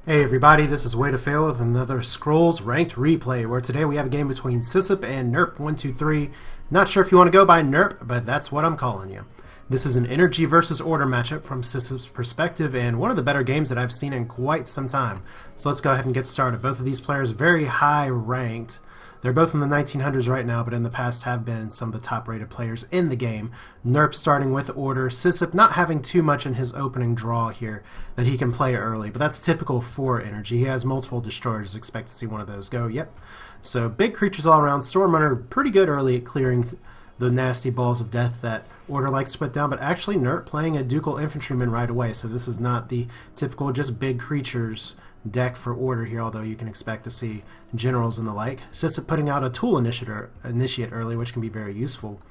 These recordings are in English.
Hey everybody, this is Way to Fail with another Scrolls Ranked Replay, where today we have a game between Sysp and Nrp123. Not sure if you want to go by Nrp, but that's what I'm calling you. This is an energy versus order matchup from Sysp's perspective, and one of the better games that I've seen in quite some time. So let's go ahead and get started. Both of these players very high ranked. They're both in the 1900s right now, but in the past have been some of the top-rated players in the game. Nrp starting with order, Sysp not having too much in his opening draw here that he can play early, but that's typical for energy. He has multiple destroyers, expect to see one of those go, yep. So big creatures all around. Stormrunner pretty good early at clearing the nasty balls of death that order likes to put down, but actually Nrp playing a ducal infantryman right away, so this is not the typical just big creatures deck for order here, although you can expect to see generals and the like. Sysp putting out a tool initiate early, which can be very useful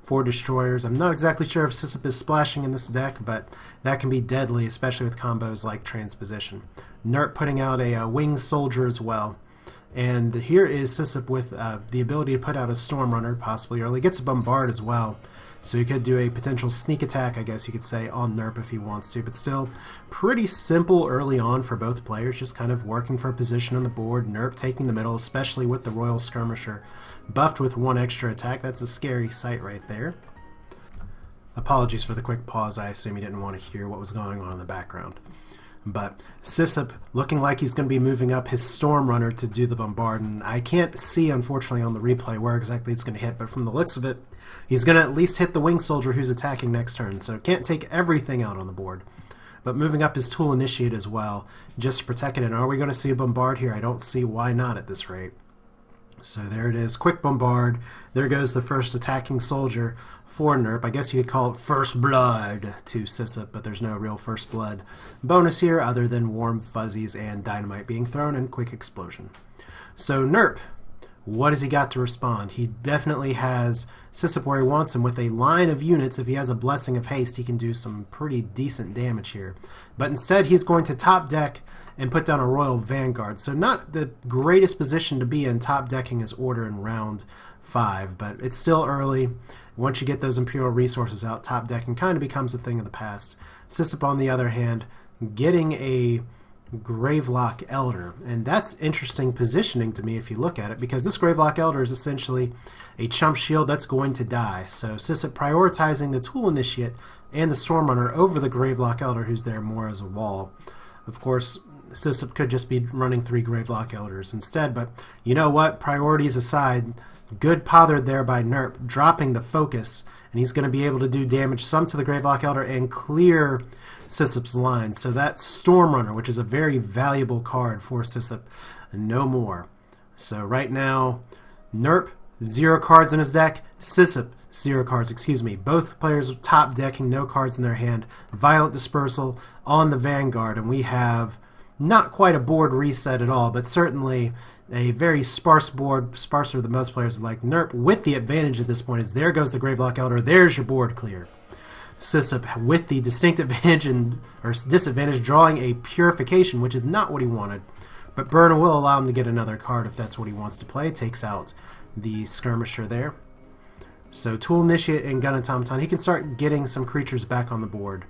for destroyers. I'm not exactly sure if Sysp is splashing in this deck, but that can be deadly, especially with combos like transposition. Nrp putting out a winged soldier as well. And here is Sysp with the ability to put out a Stormrunner, possibly early. Gets a Bombard as well. So he could do a potential sneak attack, I guess you could say, on Nrp if he wants to. But still, pretty simple early on for both players, just kind of working for a position on the board. Nrp taking the middle, especially with the Royal Skirmisher. Buffed with one extra attack. That's a scary sight right there. Apologies for the quick pause. I assume you didn't want to hear what was going on in the background. But Sysp looking like he's going to be moving up his Stormrunner to do the Bombard, and I can't see, unfortunately, on the replay where exactly it's going to hit, but from the looks of it, he's going to at least hit the Winged Soldier who's attacking next turn, so can't take everything out on the board. But moving up his Tool Initiate as well, just to protect it. And are we going to see a Bombard here? I don't see why not at this rate. So there it is, quick Bombard. There goes the first attacking soldier for Nrp. I guess you could call it First Blood to Sysp, but there's no real First Blood bonus here other than Warm Fuzzies and Dynamite being thrown and Quick Explosion. So Nrp, what has he got to respond? He definitely has Sysp where he wants him with a line of units. If he has a Blessing of Haste, he can do some pretty decent damage here. But instead, he's going to top deck and put down a Royal Vanguard. So not the greatest position to be in, top decking his order in round 5, but it's still early. Once you get those Imperial resources out, top decking kind of becomes a thing of the past. Sysp, on the other hand, getting a Gravelock Elder, and that's interesting positioning to me if you look at it, because this Gravelock Elder is essentially a chump shield that's going to die. So Sysp prioritizing the Tool Initiate and the Stormrunner over the Gravelock Elder, who's there more as a wall. Of course, Sysp could just be running 3 Gravelock Elders instead, but you know what? Priorities aside, good pothered there by Nrp, dropping the focus, and he's going to be able to do damage some to the Gravelock Elder and clear Sysp's line. So that Stormrunner, which is a very valuable card for Sysp, no more. So right now, Nrp, 0 cards in his deck, Sysp, 0 cards, excuse me. Both players top decking, no cards in their hand. Violent Dispersal on the Vanguard, and we have not quite a board reset at all, but certainly a very sparse board, sparser than most players like. Nrp, with the advantage at this point, is there goes the Gravelock Elder, there's your board clear. Sysp with the distinct advantage or disadvantage, drawing a Purification, which is not what he wanted, but Burn will allow him to get another card if that's what he wants to play. Takes out the Skirmisher there. So Tool Initiate and Gun Automaton, he can start getting some creatures back on the board.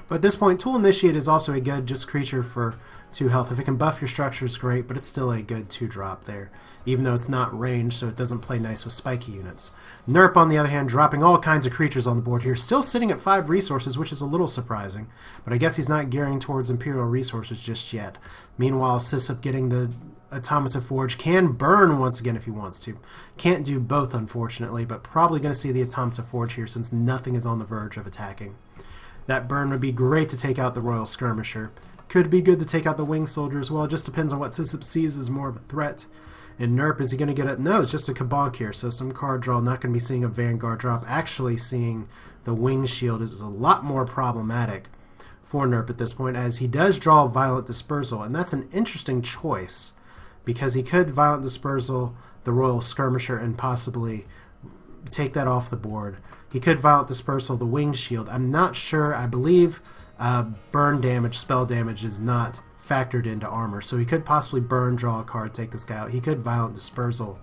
But at this point, Tool Initiate is also a good just creature for 2 health. If it can buff your structures, great, but it's still a good 2-drop there, even though it's not ranged, so it doesn't play nice with spiky units. Nrp, on the other hand, dropping all kinds of creatures on the board here, still sitting at 5 resources, which is a little surprising, but I guess he's not gearing towards Imperial resources just yet. Meanwhile, Sysp getting the Automata Forge, can burn once again if he wants to. Can't do both, unfortunately, but probably going to see the Automata Forge here since nothing is on the verge of attacking. That burn would be great to take out the Royal Skirmisher. Could be good to take out the Winged Soldier as well. It just depends on what Sysp sees as more of a threat. And Nrp, is he going to get it? No, it's just a Kabonk here, so some card draw. Not going to be seeing a Vanguard drop. Actually seeing the Winged Shield is a lot more problematic for Nrp at this point, as he does draw Violent Dispersal, and that's an interesting choice, because he could Violent Dispersal the Royal Skirmisher and possibly take that off the board. He could Violent Dispersal the Winged Shield. I'm not sure. I believe burn damage, spell damage is not factored into armor, so he could possibly burn, draw a card, take this guy out. He could Violent Dispersal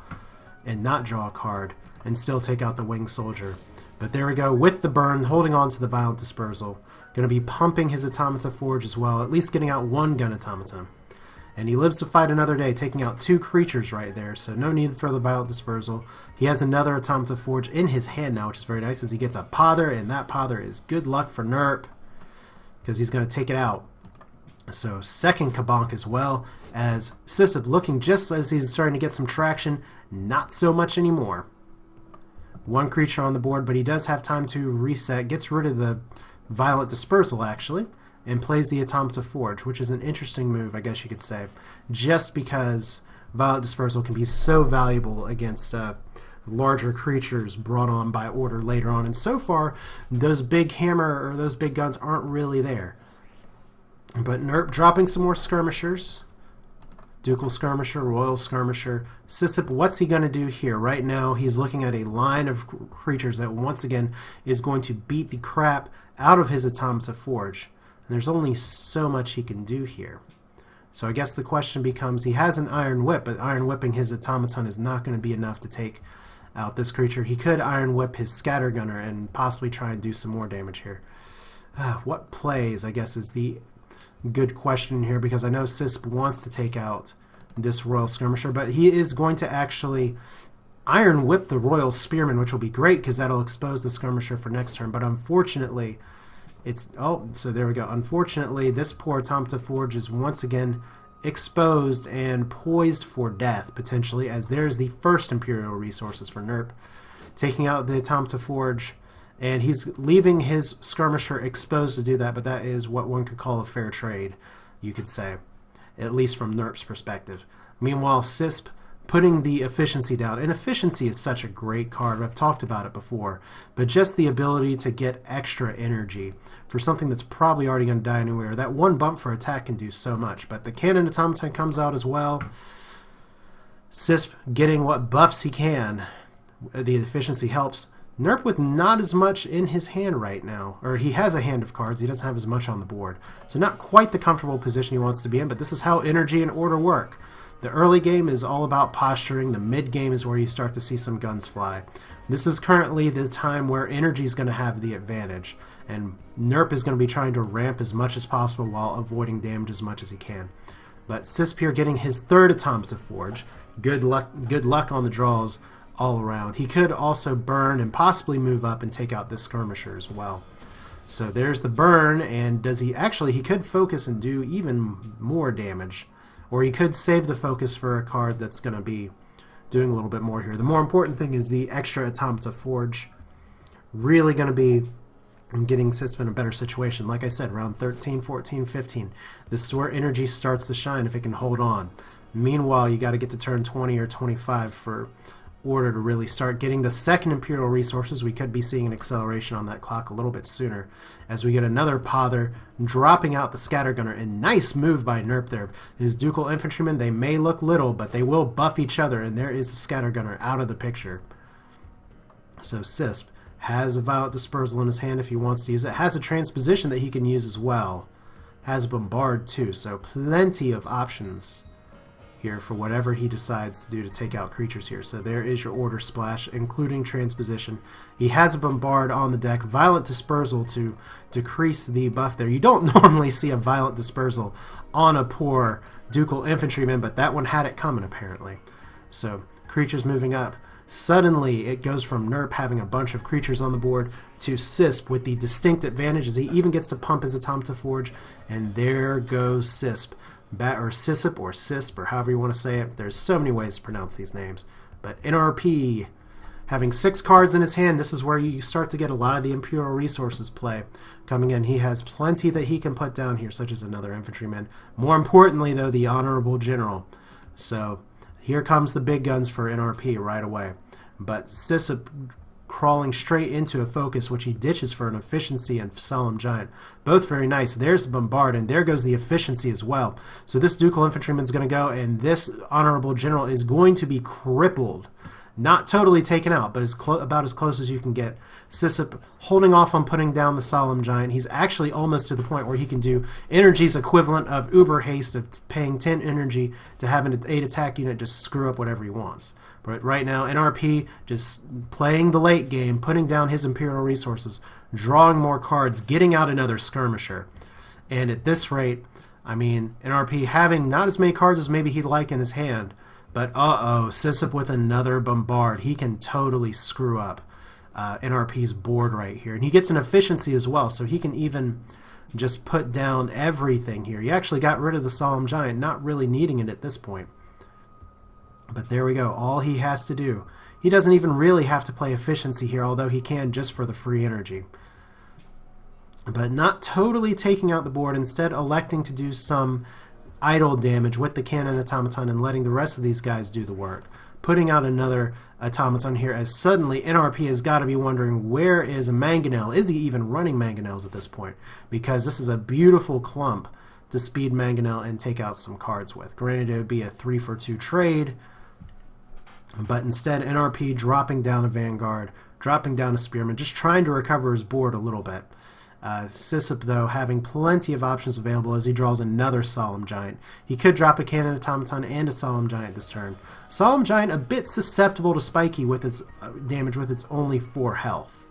and not draw a card and still take out the Winged Soldier. But there we go, with the burn, holding on to the Violent Dispersal. Going to be pumping his automata forge as well, at least getting out one gun automaton. And he lives to fight another day, taking out 2 creatures right there, so no need for the violent dispersal. He has another automata forge in his hand now, which is very nice, as he gets a pother, and that pother is good luck for Nrp, because he's going to take it out. So second Kabonk as well, as Sysp looking just as he's starting to get some traction, not so much anymore. 1 creature on the board, but he does have time to reset, gets rid of the violent dispersal actually, and plays the Automata Forge, which is an interesting move, I guess you could say, just because violent dispersal can be so valuable against larger creatures brought on by order later on. And so far, those big hammer or those big guns aren't really there. But Nrp dropping some more skirmishers. Ducal Skirmisher, Royal Skirmisher. Sysp, what's he going to do here? Right now, he's looking at a line of creatures that once again is going to beat the crap out of his Automata Forge. And there's only so much he can do here. So I guess the question becomes, he has an Iron Whip, but Iron Whipping his Automaton is not going to be enough to take out this creature. He could Iron Whip his Scattergunner and possibly try and do some more damage here. What plays, I guess, is the good question here, because I know Sysp wants to take out this Royal Skirmisher, but he is going to actually Iron Whip the Royal Spearman, which will be great because that'll expose the Skirmisher for next turn. But unfortunately, so there we go. Unfortunately, this poor Automata Forge is once again exposed and poised for death, potentially, as there's the first Imperial Resources for Nrp, taking out the Automata Forge, and he's leaving his Skirmisher exposed to do that, but that is what one could call a fair trade, you could say, at least from Nrp's perspective. Meanwhile, Sysp putting the efficiency down, and efficiency is such a great card. I've talked about it before, but just the ability to get extra energy for something that's probably already going to die anywhere. That 1 bump for attack can do so much, but the Cannon Automaton comes out as well. Sysp getting what buffs he can. The efficiency helps. Nrp with not as much in his hand right now, or he has a hand of cards, he doesn't have as much on the board. So not quite the comfortable position he wants to be in, but this is how energy and order work. The early game is all about posturing, the mid game is where you start to see some guns fly. This is currently the time where energy is going to have the advantage, and Nrp is going to be trying to ramp as much as possible while avoiding damage as much as he can. But Sysp here getting his 3rd Automata Forge. Good luck on the draws all around. He could also burn and possibly move up and take out this Skirmisher as well. So there's the burn, and does he actually, he could focus and do even more damage, or he could save the focus for a card that's going to be doing a little bit more here. The more important thing is the extra Automata Forge. Really going to be getting Sysp in a better situation. Like I said, round 13, 14, 15. This is where energy starts to shine if it can hold on. Meanwhile, you got to get to turn 20 or 25 for order to really start getting the 2nd Imperial Resources. We could be seeing an acceleration on that clock a little bit sooner as we get another Pother dropping out the Scattergunner. And nice move by Nrp there. His Ducal Infantrymen, they may look little, but they will buff each other, and there is the Scattergunner out of the picture. So Sysp has a Violent Dispersal in his hand if he wants to use it. Has a Transposition that he can use as well. Has a Bombard too, so plenty of options here for whatever he decides to do to take out creatures here. So there is your Order Splash, including Transposition. He has a Bombard on the deck, Violent Dispersal to decrease the buff there. You don't normally see a Violent Dispersal on a poor Ducal Infantryman, but that one had it coming apparently. So creatures moving up. Suddenly it goes from Nrp having a bunch of creatures on the board to Sysp with the distinct advantage as he even gets to pump his Automata Forge, and there goes Sysp. Or Sysp or Sysp, or however you want to say it. There's so many ways to pronounce these names. But Nrp, having 6 cards in his hand, this is where you start to get a lot of the Imperial Resources play coming in. He has plenty that he can put down here, such as another Infantryman. More importantly, though, the Honorable General. So here comes the big guns for Nrp right away. But Sysp crawling straight into a focus, which he ditches for an efficiency and Solemn Giant. Both very nice. There's the Bombard, and there goes the efficiency as well. So this Ducal Infantryman's going to go, and this Honorable General is going to be crippled Not totally taken out, but about as close as you can get. Sysp holding off on putting down the Solemn Giant. He's actually almost to the point where he can do energy's equivalent of Uber Haste, of paying 10 energy to have an 8 attack unit just screw up whatever he wants. But right now, Nrp just playing the late game, putting down his Imperial resources, drawing more cards, getting out another Skirmisher. And at this rate, I mean, Nrp having not as many cards as maybe he'd like in his hand, but Sysp with another Bombard. He can totally screw up Nrp's board right here. And he gets an efficiency as well, so he can even just put down everything here. He actually got rid of the Solemn Giant, not really needing it at this point. But there we go. All he has to do. He doesn't even really have to play efficiency here, although he can just for the free energy. But not totally taking out the board, instead electing to do some idle damage with the Cannon Automaton and letting the rest of these guys do the work. Putting out another Automaton here, as suddenly Nrp has got to be wondering, where is a Mangonel? Is he even running Mangonels at this point? Because this is a beautiful clump to speed Mangonel and take out some cards with. Granted, it would be a 3-for-2 trade, but instead Nrp dropping down a Vanguard, dropping down a Spearman, just trying to recover his board a little bit. Sysp, though, having plenty of options available as he draws another Solemn Giant. He could drop a Cannon Automaton and a Solemn Giant this turn. Solemn Giant a bit susceptible to spiky with its damage with its only 4 health.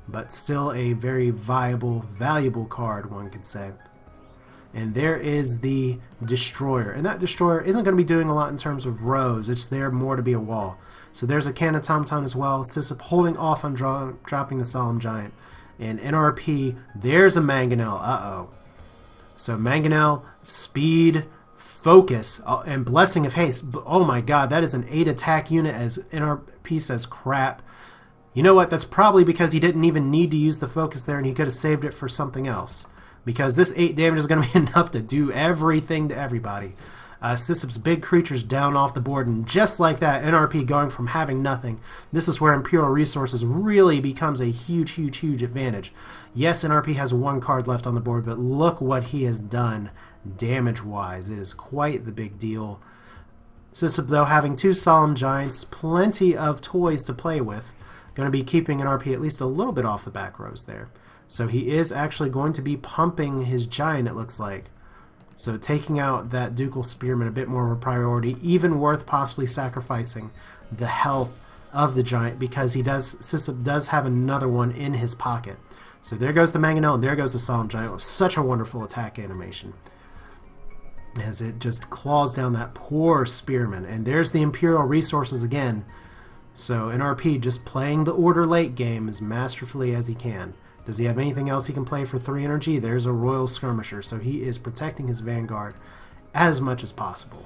But still a very viable, valuable card, one could say. And there is the Destroyer. And that Destroyer isn't going to be doing a lot in terms of rows. It's there more to be a wall. So there's a Cannon Automaton as well. Sysp holding off on dropping the Solemn Giant. And Nrp, there's a Mangonel. So Mangonel, speed, focus, and Blessing of Haste. Oh my god, that is an 8 attack unit as Nrp says crap. You know what? That's probably because he didn't even need to use the focus there and he could have saved it for something else. Because this 8 damage is going to be enough to do everything to everybody. Sysp's big creatures down off the board, and just like that, Nrp going from having nothing. This is where Imperial Resources really becomes a huge advantage. Yes, Nrp has 1 card left on the board, but look what he has done damage-wise. It is quite the big deal. Sysp, though, having 2 Solemn Giants, plenty of toys to play with. Going to be keeping Nrp at least a little bit off the back rows there. So he is actually going to be pumping his Giant, it looks like. So taking out that Ducal Spearman a bit more of a priority, even worth possibly sacrificing the health of the Giant, because Sysp does have another one in his pocket. So there goes the Mangonel, and there goes the Solemn Giant. It was such a wonderful attack animation, as it just claws down that poor Spearman. And there's the Imperial Resources again. So Nrp just playing the order late game as masterfully as he can. Does he have anything else he can play for 3 energy? There's a Royal Skirmisher, so he is protecting his Vanguard as much as possible.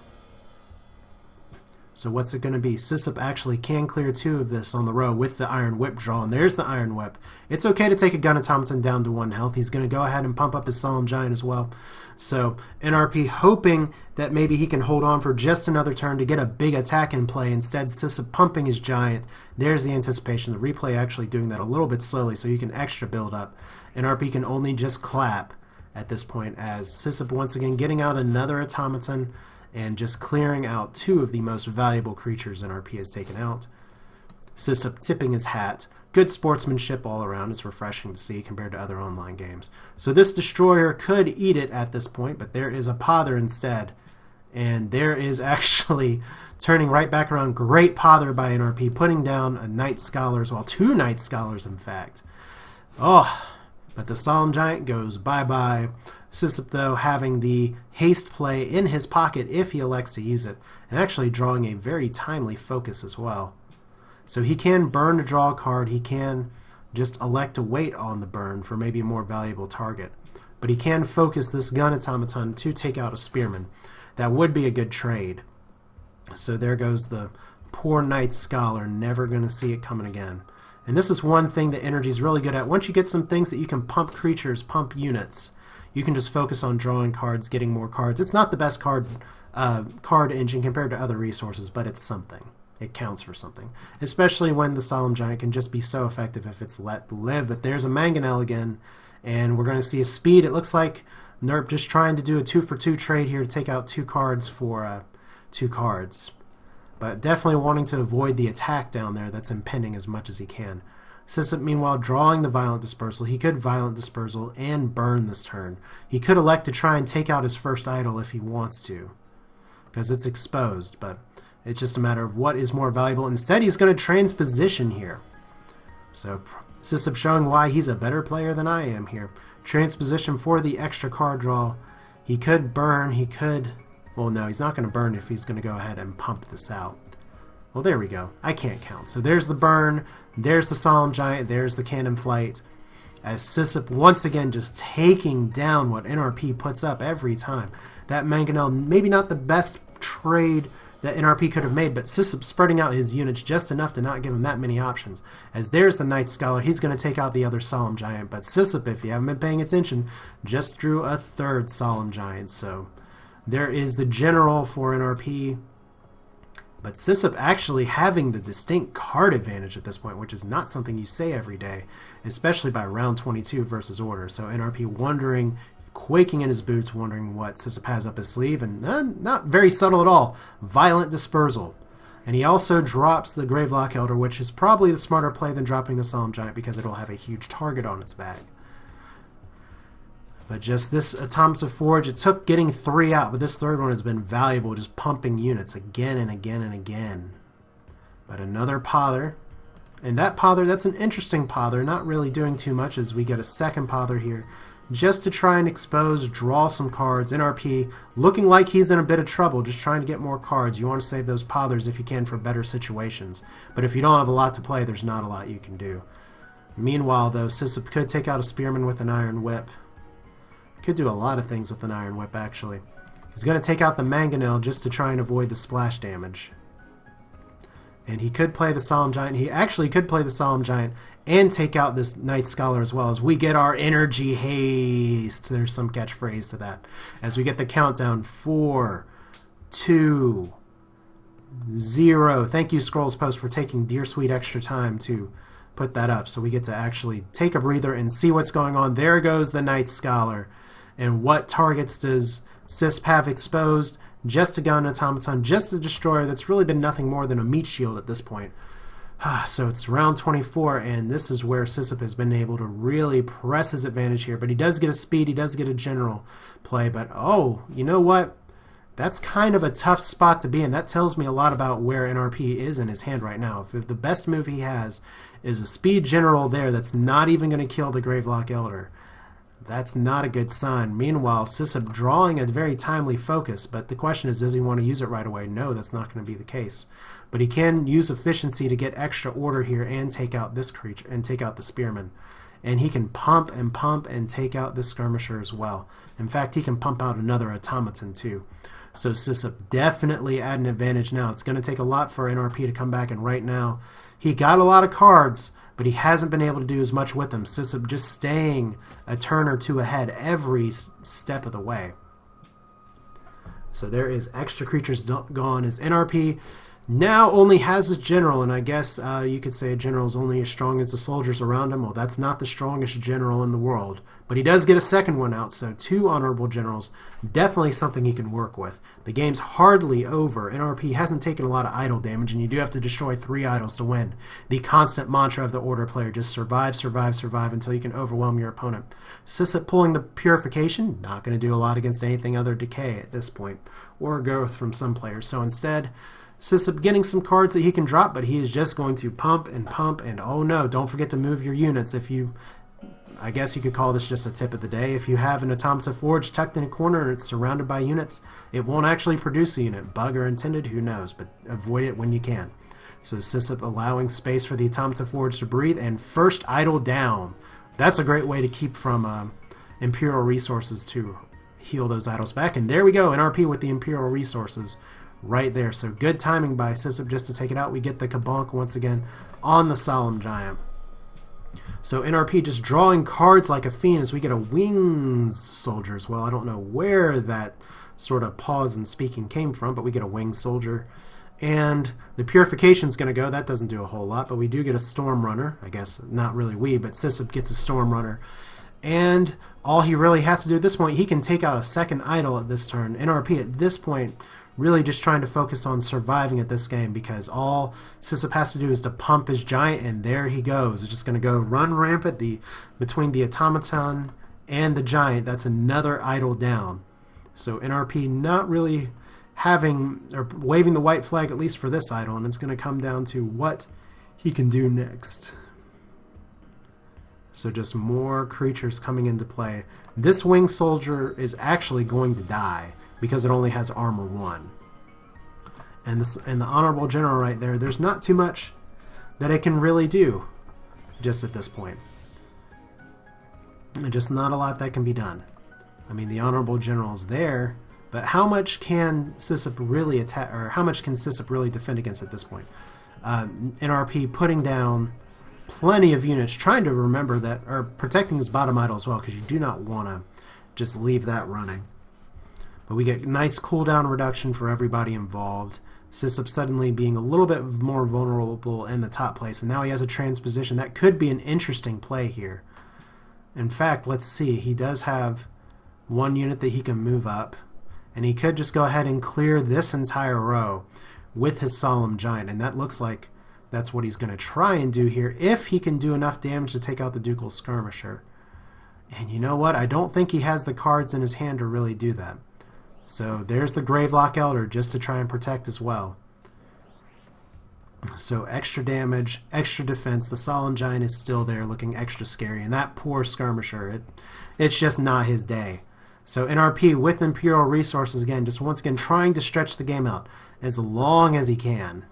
So what's it going to be? Sysp actually can clear 2 of this on the row with the Iron Whip draw, and there's the Iron Whip. It's okay to take a Gun Automaton down to 1 health. He's going to go ahead and pump up his Solemn Giant as well. So Nrp hoping that maybe he can hold on for just another turn to get a big attack in play. Instead, Sysp pumping his Giant. There's the anticipation. The replay actually doing that a little bit slowly so you can extra build up. Nrp can only just clap at this point, as Sysp once again getting out another Automaton and just clearing out 2 of the most valuable creatures Nrp has taken out. Sysp tipping his hat. Good sportsmanship all around. It's refreshing to see compared to other online games. So this Destroyer could eat it at this point, but there is a Pother instead. And there is actually turning right back around. Great Pother by Nrp, putting down a Night Scholars, well, 2 Night Scholars in fact. Oh, but the Solemn Giant goes bye-bye. Sysp, though, having the haste play in his pocket if he elects to use it, and actually drawing a very timely focus as well. So he can burn to draw a card, he can just elect to wait on the burn for maybe a more valuable target. But he can focus this Gun Automaton to take out a Spearman. That would be a good trade. So there goes the poor Night Scholar, never going to see it coming again. And this is one thing that Energy's really good at. Once you get some things that you can pump creatures, pump units, you can just focus on drawing cards, getting more cards. It's not the best card engine compared to other resources, but it's something. It counts for something. Especially when the Solemn Giant can just be so effective if it's let live. But there's a Mangonel again, and we're going to see a speed. It looks like Nrp just trying to do a 2-for-2 trade here to take out 2 cards for 2 cards. but definitely wanting to avoid the attack down there that's impending as much as he can. Sysp, meanwhile, drawing the Violent Dispersal. He could Violent Dispersal and burn this turn. He could elect to try and take out his first idol if he wants to, because it's exposed, but it's just a matter of what is more valuable. Instead, he's going to Transposition here. So Sysp showing why he's a better player than I am here. Transposition for the extra card draw. He could burn, he could... Well, no, he's not going to burn if he's going to go ahead and pump this out. Well, there we go. I can't count. So there's the burn, there's the Solemn Giant, there's the Cannon Flight. As Sysp once again just taking down what Nrp puts up every time. That Mangonel, maybe not the best trade that Nrp could have made, but Sysp spreading out his units just enough to not give him that many options. As there's the Night Scholar, he's going to take out the other Solemn Giant, but Sysp, if you haven't been paying attention, just drew a third Solemn Giant. So there is the General for Nrp. But Sysp actually having the distinct card advantage at this point, which is not something you say every day, especially by round 22 versus Order. So Nrp wondering, quaking in his boots, wondering what Sysp has up his sleeve, and not very subtle at all. Violent Dispersal. And he also drops the Gravelock Elder, which is probably the smarter play than dropping the Solemn Giant because it'll have a huge target on its back. But just this Automata Forge, it took getting 3 out, but this third one has been valuable, just pumping units again and again and again. But another Pother. And that Pother, that's an interesting Pother, not really doing too much as we get a second Pother here. Just to try and expose, draw some cards. Nrp looking like he's in a bit of trouble, just trying to get more cards. You want to save those Pothers if you can for better situations. But if you don't have a lot to play, there's not a lot you can do. Meanwhile, though, Sysp could take out a Spearman with an Iron Whip. Could do a lot of things with an Iron Whip, actually. He's going to take out the Mangonel just to try and avoid the splash damage. And he could play the Solemn Giant. He actually could play the Solemn Giant and take out this Night Scholar as well, as we get our Energy Haste. There's some catchphrase to that. As we get the countdown. 4, 2, 0. Thank you, Scrolls Post, for taking dear sweet extra time to put that up. So we get to actually take a breather and see what's going on. There goes the Night Scholar. And what targets does Sysp have exposed? Just a gun automaton, just a destroyer that's really been nothing more than a meat shield at this point. So it's round 24, and this is where Sysp has been able to really press his advantage here. But he does get a speed, he does get a general play. But oh, you know what? That's kind of a tough spot to be in. That tells me a lot about where Nrp is in his hand right now. If the best move he has is a speed general there that's not even going to kill the Gravelock Elder, that's not a good sign. Meanwhile, Sysp drawing a very timely focus, but the question is, does he want to use it right away? No, that's not going to be the case. But he can use efficiency to get extra order here and take out this creature, and take out the Spearman. And he can pump and take out this Skirmisher as well. In fact, he can pump out another Automaton too. So Sysp definitely at an advantage now. It's going to take a lot for Nrp to come back, and right now, he got a lot of cards, but he hasn't been able to do as much with them. Sysp just staying a turn or two ahead every step of the way. So there is extra creatures gone as Nrp now only has a general, and I guess you could say a general is only as strong as the soldiers around him. Well, that's not the strongest general in the world, but he does get a second one out, so 2 honorable generals, definitely something he can work with. The game's hardly over. Nrp hasn't taken a lot of idol damage, and you do have to destroy 3 idols to win. The constant mantra of the Order player, just survive, survive, survive until you can overwhelm your opponent. Sysp pulling the Purification, not going to do a lot against anything other Decay at this point, or Growth from some players, so instead, Sysp getting some cards that he can drop, but he is just going to pump, and oh no, don't forget to move your units. If you, I guess you could call this just a tip of the day, if you have an Automata Forge tucked in a corner and it's surrounded by units, it won't actually produce a unit. Bug or intended, who knows, but avoid it when you can. So Sysp allowing space for the Automata Forge to breathe, and first idol down. That's a great way to keep from Imperial Resources to heal those idols back, and there we go, Nrp with the Imperial Resources right there. So good timing by Sysp just to take it out. We get the Kabonk once again on the Solemn Giant. So Nrp just drawing cards like a fiend as we get a Wings Soldier as well. I don't know where that sort of pause in speaking came from, but we get a Winged Soldier. And the Purification's going to go. That doesn't do a whole lot, but we do get a Storm Runner. I guess not really we, but Sysp gets a Storm Runner. And all he really has to do at this point, he can take out a second idol at this turn. Nrp at this point really just trying to focus on surviving at this game, because all Sysp has to do is to pump his giant, and there he goes. It's just going to go run rampant between the automaton and the giant. That's another idol down. So Nrp not really having or waving the white flag, at least for this idol, and it's going to come down to what he can do next. So just more creatures coming into play. This winged soldier is actually going to die because it only has armor 1. And the honorable general right there, there's not too much that it can really do just at this point. And just not a lot that can be done. I mean, the honorable general is there, but how much can Sysp really attack, or how much can Sysp really defend against at this point? Nrp putting down plenty of units, trying to remember that, or protecting his bottom idol as well, because you do not want to just leave that running. But we get nice cooldown reduction for everybody involved. Sysp suddenly being a little bit more vulnerable in the top place, and now he has a transposition. That could be an interesting play here. In fact, let's see, he does have one unit that he can move up, and he could just go ahead and clear this entire row with his Solemn Giant, and that looks like that's what he's going to try and do here, if he can do enough damage to take out the Ducal Skirmisher. And you know what? I don't think he has the cards in his hand to really do that. So there's the Gravelock Elder just to try and protect as well. So extra damage, extra defense. The Solemn Giant is still there looking extra scary. And that poor Skirmisher, it's just not his day. So Nrp with Imperial Resources again, just once again trying to stretch the game out as long as he can.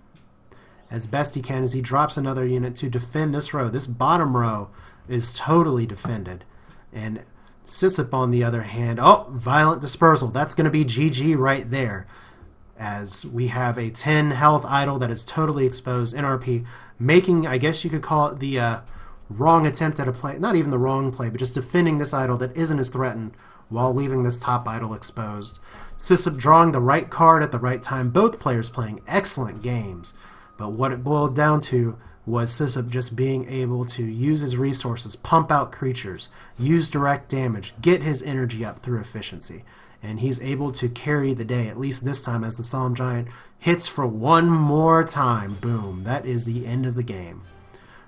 As best he can, as he drops another unit to defend this row. This bottom row is totally defended. And Sysp, on the other hand, oh, Violent Dispersal. That's going to be GG right there. As we have a 10 health idol that is totally exposed. Nrp making, I guess you could call it the wrong attempt at a play. Not even the wrong play, but just defending this idol that isn't as threatened while leaving this top idol exposed. Sysp drawing the right card at the right time. Both players playing excellent games. But what it boiled down to was Sysp just being able to use his resources, pump out creatures, use direct damage, get his energy up through efficiency. And he's able to carry the day, at least this time, as the Solemn Giant hits for one more time. Boom. That is the end of the game.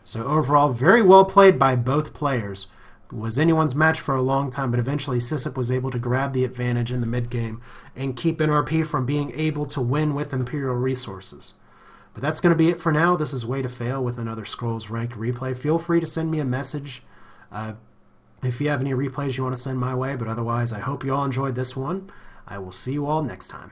So overall, very well played by both players. It was anyone's match for a long time, but eventually Sysp was able to grab the advantage in the mid-game and keep Nrp from being able to win with Imperial Resources. But that's going to be it for now. This is Way to Fail with another Scrolls Ranked replay. Feel free to send me a message if you have any replays you want to send my way. But otherwise, I hope you all enjoyed this one. I will see you all next time.